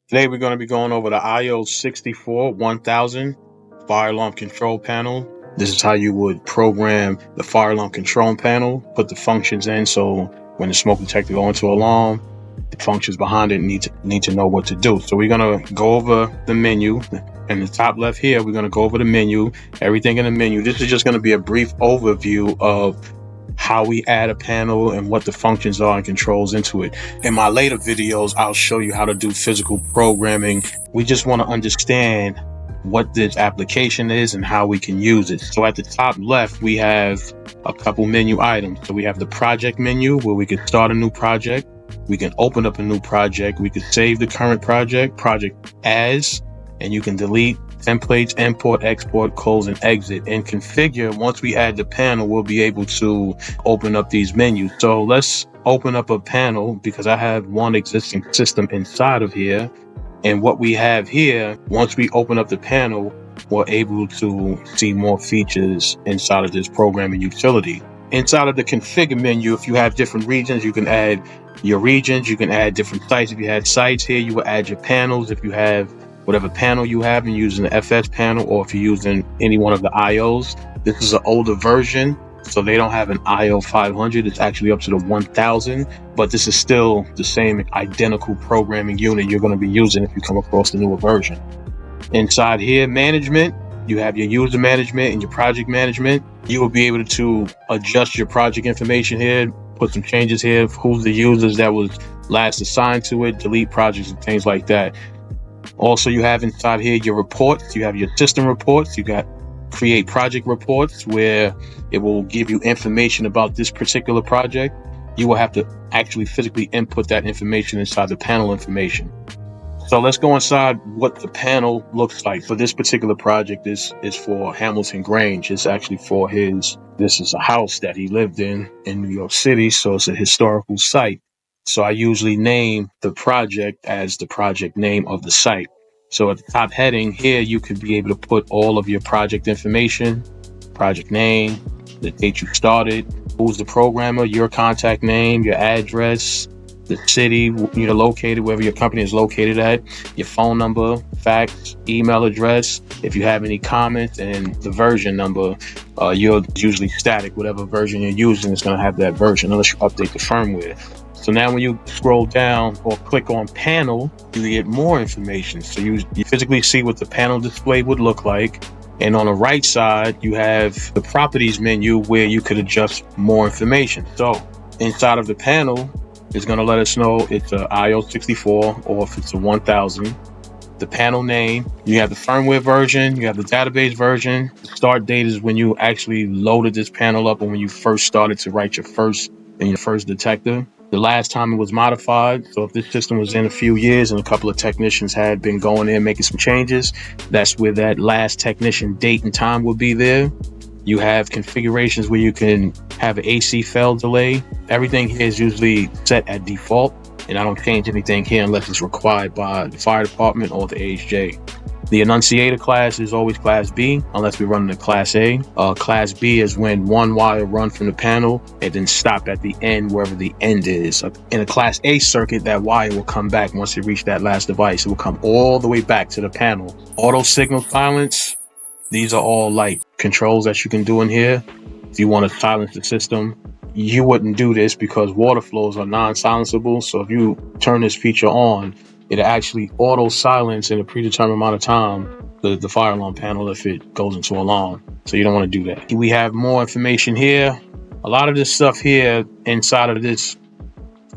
Today we're going to be going over the IO64 1000 fire alarm control panel. This is how you would program the fire alarm control panel, put the functions in so when the smoke detector goes into alarm, the functions behind it need to know what to do. So we're going to go over the menu. In the top left here, we're going to go over the menu, everything in the menu. This is just going to be a brief overview of how we add a panel and what the functions are and controls into it. In my later videos, I'll show you how to do physical programming. We just want to understand what this application is and how we can use it. So at the top left, we have a couple menu items. So we have the project menu where we can start a new project. We can open up a new project. We can save the current project as, and you can delete templates, import, export, close, and exit. And configure, once we add the panel, we'll be able to open up these menus. So let's open up a panel because I have one existing system inside of here. And what we have here, once we open up the panel, we're able to see more features inside of this programming utility. Inside of the configure menu, if you have different regions, you can add your regions, you can add different sites. If you had sites here, you will add your panels. If you have whatever panel you have and using the FS panel, or if you're using any one of the IOs. This is an older version, so they don't have an IO 500. It's actually up to the 1000, but this is still the same identical programming unit you're going to be using if you come across the newer version. Inside here, management, you have your user management and your project management. You will be able to adjust your project information here, put some changes here, who's the users that was last assigned to it, delete projects and things like that. Also, you have inside here your reports. You have your system reports. You got create project reports where it will give you information about this particular project. You will have to actually physically input that information inside the panel information. So let's go inside what the panel looks like. For this particular project, this is for Hamilton Grange. It's actually for this is a house that he lived in New York City. So it's a historical site. So I usually name the project as the project name of the site. So at the top heading here, you could be able to put all of your project information, project name, the date you started, who's the programmer, your contact name, your address, the city you're located, wherever your company is located at, your phone number, fax, email address. If you have any comments, and the version number, you're usually static. Whatever version you're using is going to have that version unless you update the firmware. So now when you scroll down or click on panel, you get more information. So you physically see what the panel display would look like. And on the right side, you have the properties menu where you could adjust more information. So inside of the panel, it's going to let us know it's a IO64 or if it's a 1000. The panel name, you have the firmware version, you have the database version. The start date is when you actually loaded this panel up and when you first started to write your first detector. The last time it was modified. So if this system was in a few years and a couple of technicians had been going in making some changes, that's where that last technician date and time will be there. You have configurations where you can have an AC fail delay. Everything here is usually set at default, and I don't change anything here unless it's required by the fire department or the AHJ. The annunciator class is always class B, unless we run the class A. Class B is when one wire run from the panel and then stop at the end, wherever the end is. In a class A circuit, that wire will come back once it reaches that last device. It will come all the way back to the panel. Auto signal silence. These are all like controls that you can do in here. If you want to silence the system, you wouldn't do this because water flows are non-silenceable. So if you turn this feature on, it'll actually auto silence in a predetermined amount of time the fire alarm panel if it goes into alarm. So you don't want to do that. We have more information here. A lot of this stuff here inside of this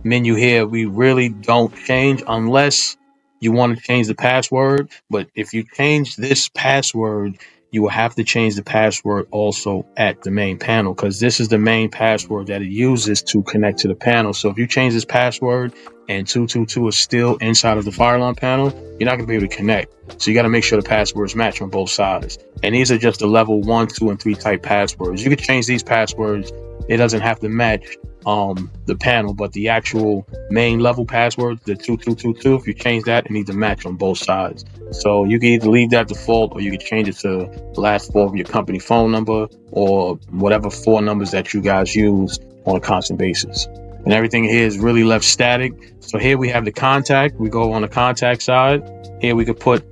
menu here, we really don't change unless you want to change the password. But if you change this password, you will have to change the password also at the main panel because this is the main password that it uses to connect to the panel. So if you change this password and 222 is still inside of the fire alarm panel, you're not going to be able to connect. So you got to make sure the passwords match on both sides. And these are just the level 1, 2, and 3 type passwords. You can change these passwords. It doesn't have to match the panel, but the actual main level password, the 2222, if you change that, it needs to match on both sides. So you can either leave that default or you can change it to the last 4 of your company phone number or whatever 4 numbers that you guys use on a constant basis. and everything here is really left static. So here we have the contact. We go on the contact side. Here we could put,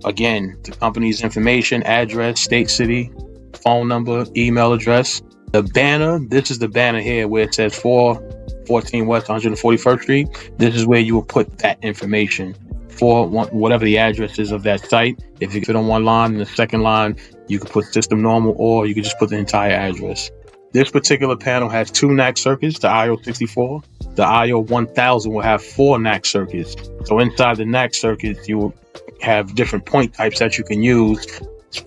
again, the company's information, address, state, city, phone number, email address. The banner, this is the banner here where it says 414 West 141st Street. This is where you will put that information for whatever the address is of that site. If you fit on one line, in the second line, you could put system normal, or you could just put the entire address. This particular panel has 2 NAC circuits, the IO64. The IO1000 will have 4 NAC circuits. So inside the NAC circuits, you will have different point types that you can use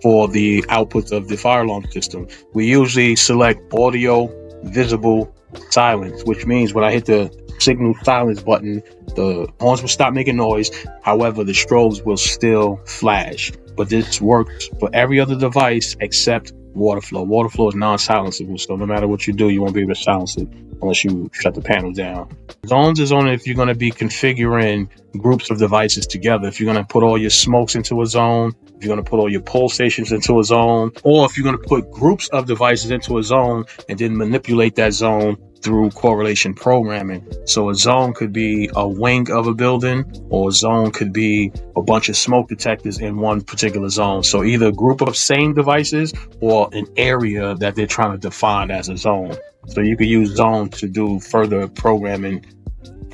for the outputs of the fire alarm system. We usually select audio, visible, silence, which means when I hit the signal silence button, the horns will stop making noise. However, the strobes will still flash. But this works for every other device except water flow. Water flow is non-silenceable, so no matter what you do, you won't be able to silence it unless you shut the panel down. Zones is only if you're going to be configuring groups of devices together. If you're going to put all your smokes into a zone, if you're going to put all your pull stations into a zone, or if you're going to put groups of devices into a zone and then manipulate that zone through correlation programming. So a zone could be a wing of a building, or a zone could be a bunch of smoke detectors in one particular zone. So either a group of same devices or an area that they're trying to define as a zone. So you could use zone to do further programming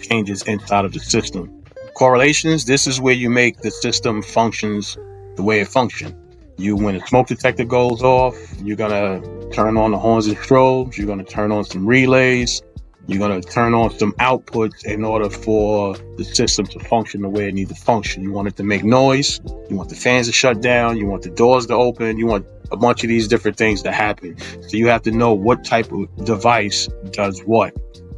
changes inside of the system. Correlations, this is where you make the system functions the way it functions. When a smoke detector goes off, you're gonna turn on the horns and strobes, you're gonna turn on some relays, you're gonna turn on some outputs in order for the system to function the way it needs to function. You want it to make noise, you want the fans to shut down, you want the doors to open, you want a bunch of these different things to happen. So you have to know what type of device does what.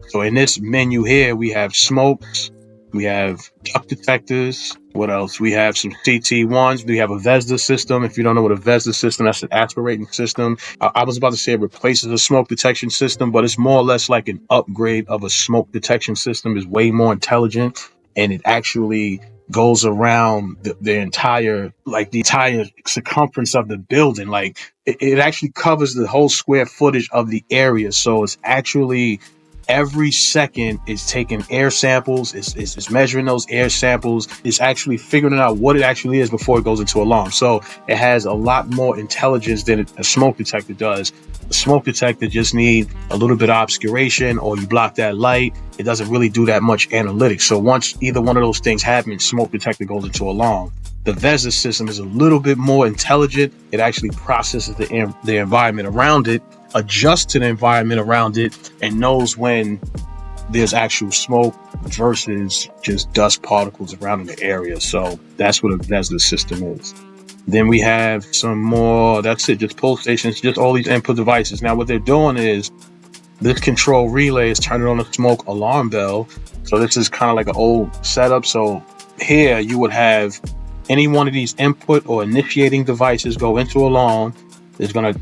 So in this menu here, we have smokes, we have duct detectors. What else? We have some CT1s. We have a VESDA system. If you don't know what a VESDA system, that's an aspirating system. I was about to say it replaces a smoke detection system, but it's more or less like an upgrade of a smoke detection system. It's way more intelligent, and it actually goes around the entire circumference of the building. Like it actually covers the whole square footage of the area. So it's actually every second is taking air samples, is measuring those air samples, is actually figuring out what it actually is before it goes into alarm. So it has a lot more intelligence than a smoke detector does. A smoke detector just needs a little bit of obscuration, or you block that light. It doesn't really do that much analytics. So once either one of those things happens, smoke detector goes into alarm. The VESDA system is a little bit more intelligent. It actually processes the environment around it, adjusts to the environment around it, and knows when there's actual smoke versus just dust particles around in the area. So that's what a VESDA system is. Then we have some more, that's it, just pull stations, just all these input devices. Now what they're doing is this control relay is turning on a smoke alarm bell. So this is kind of like an old setup. So here you would have any one of these input or initiating devices go into alarm. It's going to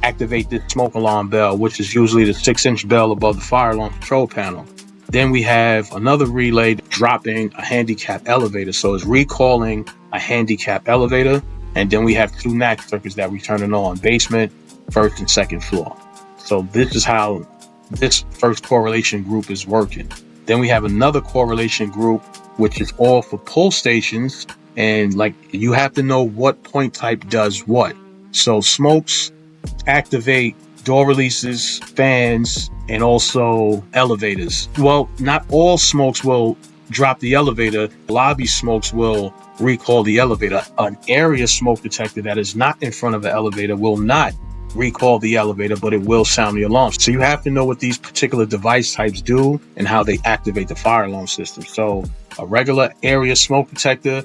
activate this smoke alarm bell, which is usually the 6-inch bell above the fire alarm control panel. Then we have another relay dropping a handicap elevator. So it's recalling a handicap elevator. And then we have 2 NAC circuits that we turn it on: basement, first and second floor. So this is how this first correlation group is working. Then we have another correlation group, which is all for pull stations. And like, you have to know what point type does what. So smokes activate door releases, fans, and also elevators. Well, not all smokes will drop the elevator. Lobby smokes will recall the elevator. An area smoke detector that is not in front of the elevator will not recall the elevator, but it will sound the alarm. So you have to know what these particular device types do and how they activate the fire alarm system. So a regular area smoke detector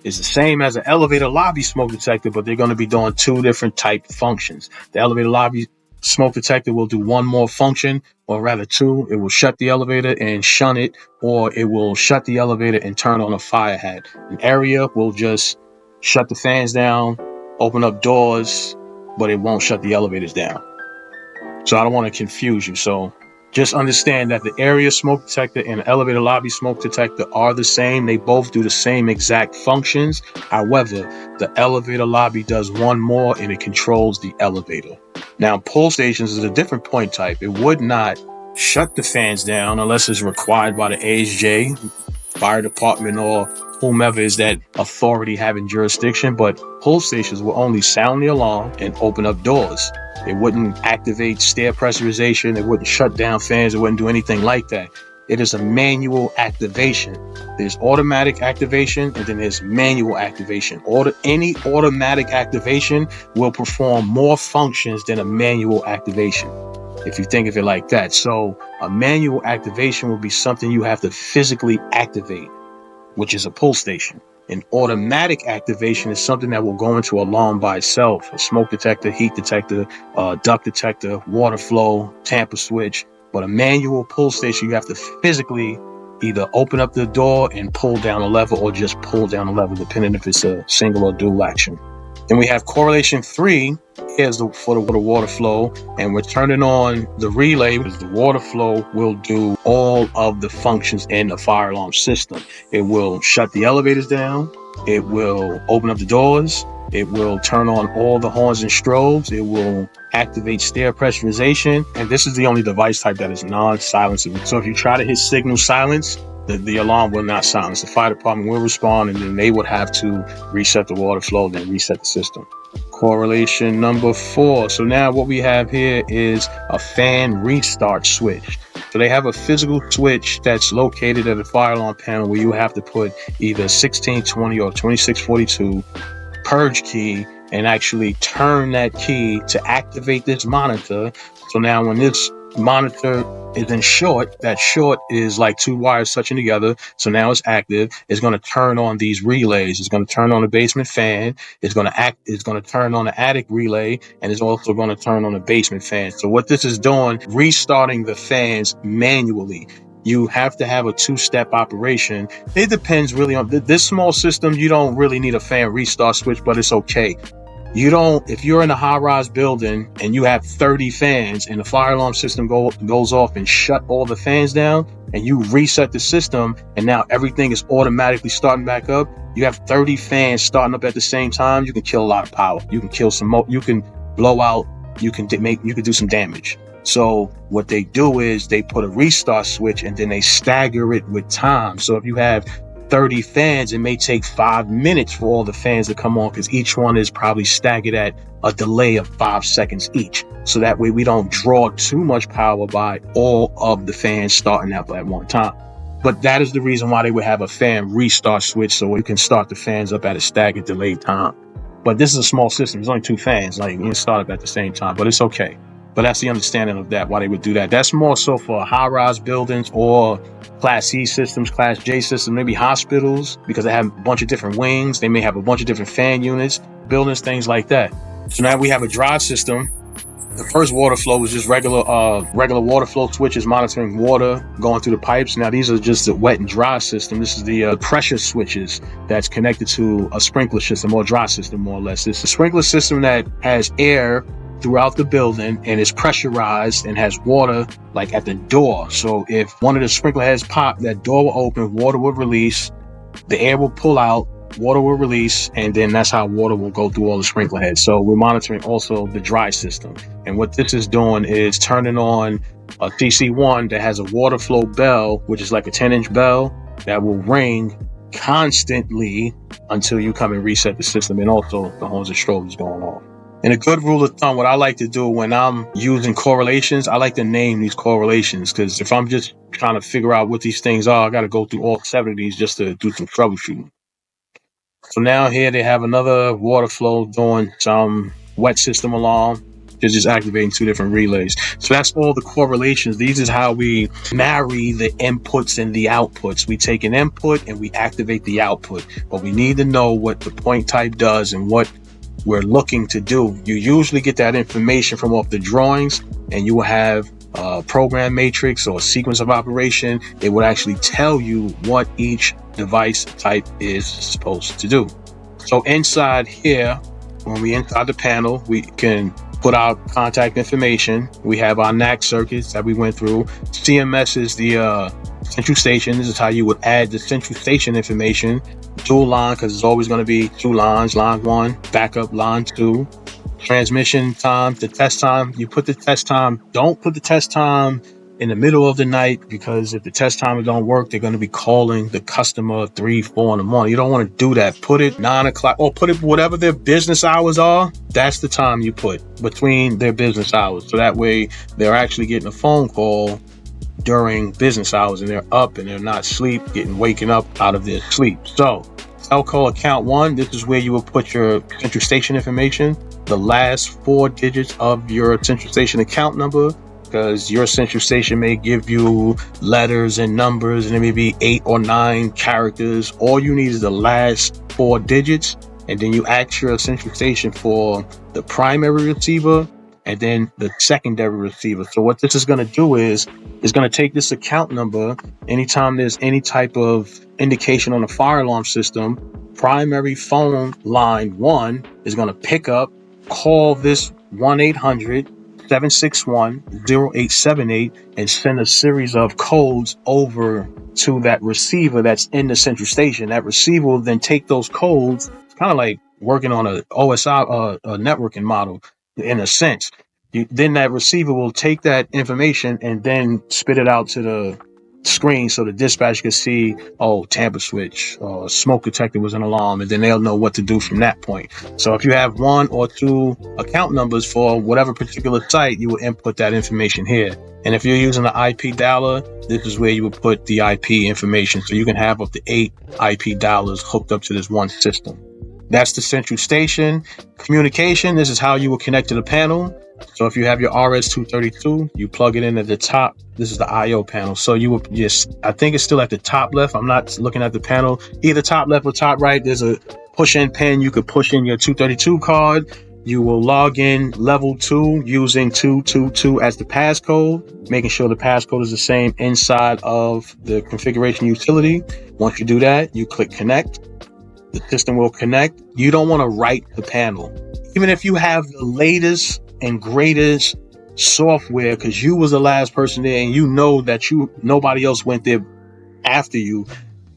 is the same as an elevator lobby smoke detector, but they're going to be doing 2 different type functions. The elevator lobby smoke detector will do one more function, or rather 2. It will shut the elevator and shun it, or it will shut the elevator and turn on a fire hat. An area will just shut the fans down, open up doors, but it won't shut the elevators down. So I don't want to confuse you. So just understand that the area smoke detector and the elevator lobby smoke detector are the same. They both do the same exact functions. However, the elevator lobby does one more, and it controls the elevator. Now, pull stations is a different point type. It would not shut the fans down unless it's required by the ASJ, fire department, or whomever is that authority having jurisdiction. But pull stations will only sound the alarm and open up doors. It wouldn't activate stair pressurization. It wouldn't shut down fans. It wouldn't do anything like that. It is a manual activation. There's automatic activation and then there's manual activation. Any automatic activation will perform more functions than a manual activation, if you think of it like that. So a manual activation will be something you have to physically activate, which is a pull station. An automatic activation is something that will go into alarm by itself. A smoke detector, heat detector, duct detector, water flow, tamper switch. But a manual pull station, you have to physically either open up the door and pull down a lever, or just pull down a lever, depending if it's a single or dual action. Then we have correlation 3 is for the water flow, and we're turning on the relay because the water flow will do all of the functions in the fire alarm system. It will shut the elevators down. It will open up the doors. It will turn on all the horns and strobes. It will activate stair pressurization. And this is the only device type that is non-silencing. So if you try to hit signal silence, the alarm will not silence. The fire department will respond, and then they would have to reset the water flow, then reset the system. Correlation number 4. So now what we have here is a fan restart switch. So they have a physical switch that's located at the fire alarm panel where you have to put either 1620 or 2642 purge key and actually turn that key to activate this monitor. So now when this monitor is in short, that short is like two wires touching together. So now it's active. It's going to turn on these relays. It's going to turn on the basement fan. It's going to turn on the attic relay, and it's also going to turn on the basement fan. So what this is doing, restarting the fans manually. You have to have a two-step operation. It depends really on this small system. You don't really need a fan restart switch, but it's okay. If you're in a high-rise building and you have 30 fans and the fire alarm system goes off and shut all the fans down, and you reset the system and now everything is automatically starting back up, you have 30 fans starting up at the same time, you can kill a lot of power. You can kill you can blow out, you can do some damage. So what they do is they put a restart switch and then they stagger it with time. So if you have 30 fans, it may take 5 minutes for all the fans to come on, because each one is probably staggered at a delay of 5 seconds each. So that way we don't draw too much power by all of the fans starting up at one time. But that is the reason why they would have a fan restart switch, so you can start the fans up at a staggered delayed time. But this is a small system. There's only 2 fans. Like, you can start up at the same time, but it's okay. But that's the understanding of that, why they would do that. That's more so for high-rise buildings or Class C systems, Class J systems, maybe hospitals, because they have a bunch of different wings. They may have a bunch of different fan units, buildings, things like that. So now we have a drive system. The first water flow is just regular water flow switches monitoring water going through the pipes. Now these are just the wet and dry system. This is the pressure switches that's connected to a sprinkler system or dry system, more or less. It's a sprinkler system that has air throughout the building and is pressurized and has water like at the door. So if one of the sprinkler heads pop, that door will open, water will release, the air will pull out, water will release, and then that's how water will go through all the sprinkler heads. So we're monitoring also the dry system. And what this is doing is turning on a TC1 that has a water flow bell, which is like a 10-inch bell that will ring constantly until you come and reset the system, and also the horns and strobes going off. And a good rule of thumb, what I like to do when I'm using correlations, I like to name these correlations, because if I'm just trying to figure out what these things are, I got to go through all 7 of these just to do some troubleshooting. So now here they have another water flow doing some wet system alarm. They're just activating 2 different relays. So that's all the correlations. These is how we marry the inputs and the outputs. We take an input and we activate the output. But we need to know what the point type does and what we're looking to do. You usually get that information from off the drawings, and you will have a program matrix or a sequence of operation. It would actually tell you what each device type is supposed to do. So inside here, when we inside the panel, we can put our contact information. We have our NAC circuits that we went through. CMS is the central station. This is how you would add the central station information. Dual line, because it's always going to be 2 lines, line 1, backup, line 2. Transmission time, the test time, you put the test time, don't put the test time in the middle of the night, because if the test timer don't work, they're going to be calling the customer 3, 4 in the morning. You don't want to do that. Put it 9 o'clock, or put it whatever their business hours are. That's the time you put between their business hours. So that way they're actually getting a phone call during business hours and they're up and they're not waking up out of their sleep. So telco account 1, this is where you will put your central station information, the last 4 digits of your central station account number, because your central station may give you letters and numbers and it may be 8 or 9 characters. All you need is the last 4 digits, and then you ask your central station for the primary receiver and then the secondary receiver. So what this is going to do is it's going to take this account number. Anytime there's any type of indication on the fire alarm system, primary phone line 1 is going to pick up, call this 1-800-761-0878 and send a series of codes over to that receiver that's in the central station. That receiver will then take those codes, kind of like working on a OSI, a networking model in a sense. Then that receiver will take that information and then spit it out to the screen so the dispatch can see, oh, tamper switch, smoke detector was an alarm, and then they'll know what to do from that point. So if you have 1 or 2 account numbers for whatever particular site, you will input that information here. And if you're using the IP dialer, this is where you would put the IP information. So you can have up to 8 IP dialers hooked up to this one system. That's the central station. Communication, this is how you will connect to the panel. So if you have your RS-232, you plug it in at the top. This is the IO panel. So you will just, I think it's still at the top left. I'm not looking at the panel, either top left or top right. There's a push-in pin. You could push in your 232 card. You will log in level 2 using 222 as the passcode, making sure the passcode is the same inside of the configuration utility. Once you do that, you click connect. The system will connect. You don't want to write the panel. Even if you have the latest and greatest software, because you was the last person there and you know that nobody else went there after you,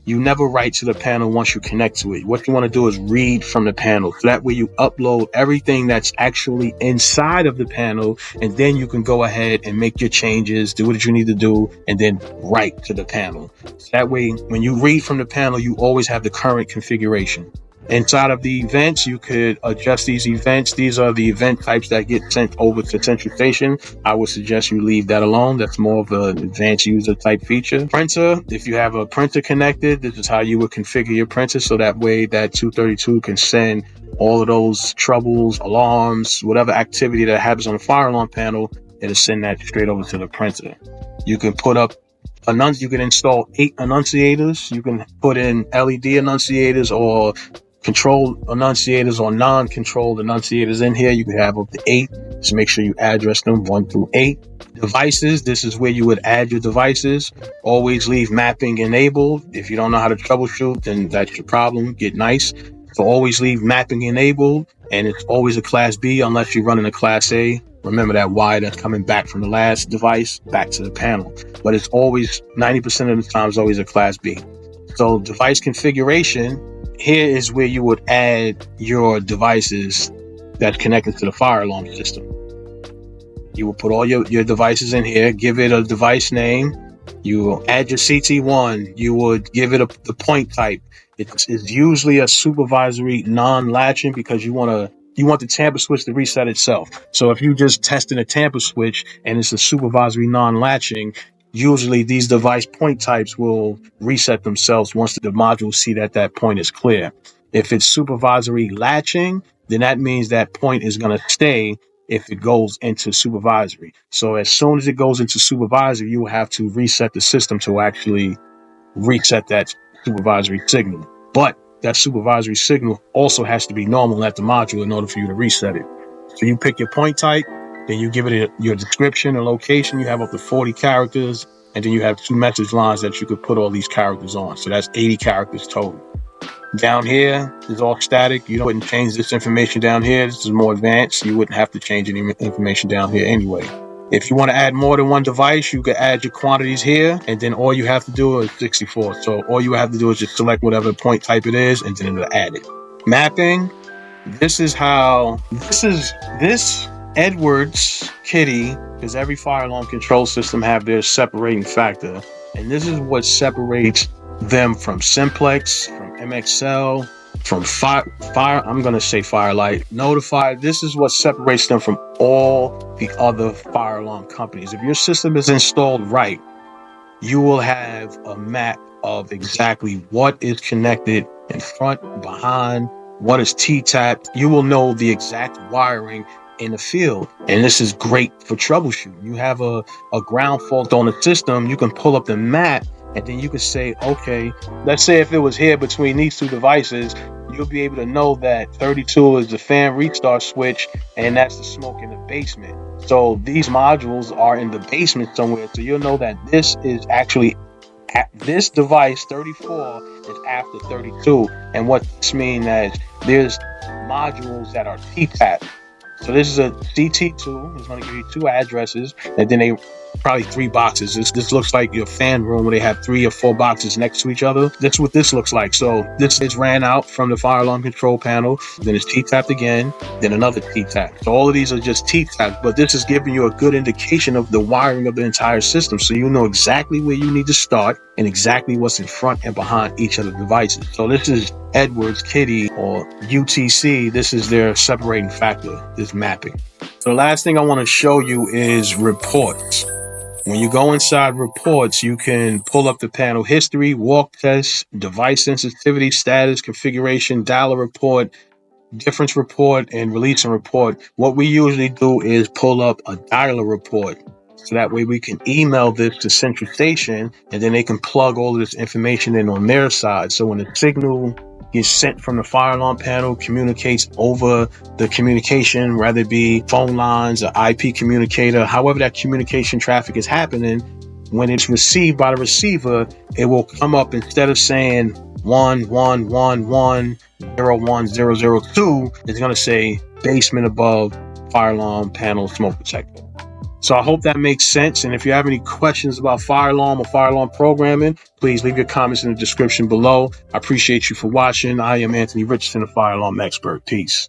you never write to the panel once you connect to it. What you want to do is read from the panel. So that way you upload everything that's actually inside of the panel, and then you can go ahead and make your changes, do what you need to do, and then write to the panel. So that way, when you read from the panel, you always have the current configuration. Inside of the events, you could adjust these events. These are the event types that get sent over to Central Station. I would suggest you leave that alone. That's more of an advanced user type feature. Printer, if you have a printer connected, this is how you would configure your printer. So that way that 232 can send all of those troubles, alarms, whatever activity that happens on the fire alarm panel, it'll send that straight over to the printer. You can put up you can install 8 annunciators. You can put in LED annunciators or controlled annunciators or non-controlled annunciators in here. You can have up to 8. So make sure you address them 1 through 8. Devices, this is where you would add your devices. Always leave mapping enabled. If you don't know how to troubleshoot, then that's your problem. Get nice. So always leave mapping enabled, and it's always a class B unless you're running a class A. Remember that wire that's coming back from the last device back to the panel. But it's always, 90% of the time, it's always a class B. So device configuration, here is where you would add your devices that's connected to the fire alarm system. You will put all your devices in here, give it a device name. You will add your CT1. You would give it the point type. It's usually a supervisory non-latching, because you want the tamper switch to reset itself. So if you just testing a tamper switch and it's a supervisory non-latching, usually these device point types will reset themselves once the modules see that point is clear. If it's supervisory latching, then that means that point is going to stay if it goes into supervisory. So as soon as it goes into supervisory, you will have to reset the system to actually reset that supervisory signal. But that supervisory signal also has to be normal at the module in order for you to reset it. So you pick your point type, then you give it your description and location. You have up to 40 characters, and then you have 2 message lines that you could put all these characters on. So that's 80 characters total. Down here is all static. You wouldn't change this information down here. This is more advanced. You wouldn't have to change any information down here anyway. If you want to add more than one device, you can add your quantities here, and then all you have to do is 64. So all you have to do is just select whatever point type it is, and then it'll add it. Mapping, this Edwards kitty because every fire alarm control system have their separating factor. And this is what separates them from Simplex, from MXL, from I'm going to say Firelight, Notify. This is what separates them from all the other fire alarm companies. If your system is installed right, you will have a map of exactly what is connected in front, behind, what is T-tapped. You will know the exact wiring in the field. And this is great for troubleshooting. You have a ground fault on the system, you can pull up the map and then you can say, okay, let's say if it was here between these two devices, you'll be able to know that 32 is the fan restart switch and that's the smoke in the basement. So these modules are in the basement somewhere. So you'll know that this is actually at this device 34 is after 32. And what this means is there's modules that are T-tapped. So this is a CT2. It's going to give you 2 addresses, and then they probably 3 boxes. This looks like your fan room where they have 3 or 4 boxes next to each other. That's what this looks like. So this is ran out from the fire alarm control panel. Then it's T-tapped again. Then another T-tap. So all of these are just T-tapped, but this is giving you a good indication of the wiring of the entire system. So you know exactly where you need to start and exactly what's in front and behind each of the devices. So this is Edwards, Kitty, or UTC. This is their separating factor, this mapping. So the last thing I want to show you is reports. When you go inside reports, you can pull up the panel history, walk test, device sensitivity, status, configuration, dialer report, difference report, and releasing report. What we usually do is pull up a dialer report. So that way we can email this to Central Station and then they can plug all of this information in on their side. So when the signal gets sent from the fire alarm panel, communicates over the communication, whether it be phone lines or IP communicator, however that communication traffic is happening, when it's received by the receiver, it will come up instead of saying 1111010002, it's going to say basement above fire alarm panel smoke detector. So I hope that makes sense. And if you have any questions about fire alarm or fire alarm programming, please leave your comments in the description below. I appreciate you for watching. I am Anthony Richardson, a fire alarm expert. Peace.